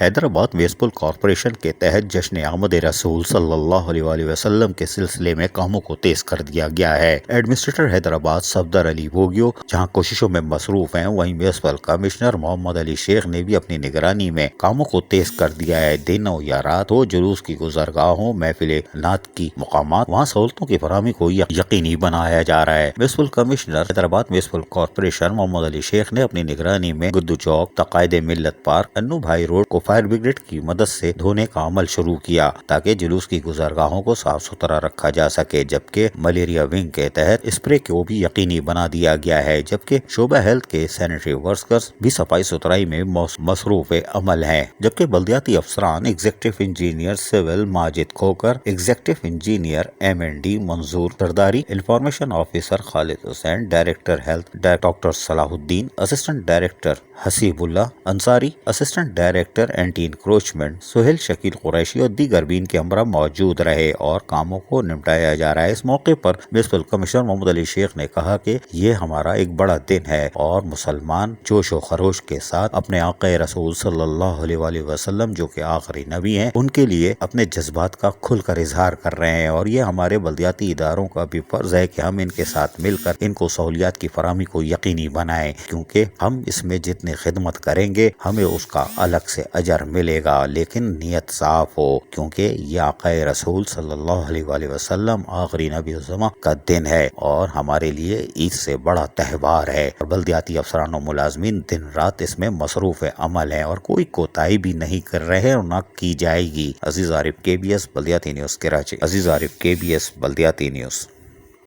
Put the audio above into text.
Hyderabad municipal corporation کے تحت جشن آمد رسول صلی اللہ علیہ وآلہ وسلم کے سلسلے میں کاموں کو تیز کر دیا گیا ہے۔ ایڈمنسٹریٹر حیدرآباد صفدر علی بھوگیو جہاں کوششوں میں مصروف ہیں، وہیں میونسپل کمشنر محمد علی شیخ نے بھی اپنی نگرانی میں کاموں کو تیز کر دیا ہے۔ دن ہو یا رات ہو، جلوس کی گزرگاہ ہو، محفل نعت کی مقامات، وہاں سہولتوں کی فراہمی کو یقینی بنایا جا رہا ہے۔ Municipal commissioner Hyderabad municipal corporation Muhammad Ali Sheikh نے اپنی نگرانی میں گدو چوک، تقائد ملت پارک، انو بھائی روڈ کو فائر بریگیڈ کی مدد سے دھونے کا عمل شروع کیا تاکہ جلوس کی گزرگاہوں کو صاف ستھرا رکھا جا سکے، جبکہ ملیریا ونگ کے تحت اسپرے کو بھی یقینی بنا دیا گیا ہے، جبکہ شعبہ ہیلتھ کے سینیٹری ورکرز بھی صفائی ستھرائی میں مصروف عمل ہیں، جبکہ بلدیاتی افسران executive engineer civil Majid Khokhar, executive engineer M&D Manzoor Sardari, information officer Khalid Hussain, director health doctor Salah uddin, assistant director Haseeb Ullah Ansari, assistant director anti encroachment Sohail Shakeel Qureshi اور دیگر بھی ان کے ہمراہ موجود رہے اور کاموں کو نمٹایا جا رہا ہے۔ اس موقع پر میونسپل کمشنر محمد علی شیخ نے کہا کہ یہ ہمارا ایک بڑا دن ہے اور مسلمان جوش و خروش کے ساتھ اپنے آقا رسول صلی اللہ علیہ وآلہ وسلم جو کہ آخری نبی ہیں ان کے لیے اپنے جذبات کا کھل کر اظہار کر رہے ہیں، اور یہ ہمارے بلدیاتی اداروں کا بھی فرض ہے کہ ہم ان کے ساتھ مل کر ان کو سہولیات کی فراہمی کو یقینی بنائیں، کیونکہ ہم اس میں جتنے خدمت کریں گے ہمیں اس کا الگ سے اجر ملے گا، لیکن نیت صاف ہو، کیونکہ یہ آقا رسول صلی اللہ علیہ وآلہ وسلم آخری نبی الزماں کا دن ہے اور ہمارے لیے عید سے بڑا تہوار ہے، اور بلدیاتی افسران و ملازمین دن رات اس میں مصروف عمل ہیں اور کوئی کوتاہی بھی نہیں کر رہے اور نہ کی جائے گی۔ عزیز عارف KBS بلدیاتی نیوز کراچی۔ عزیز عارف KBS بلدیاتی نیوز۔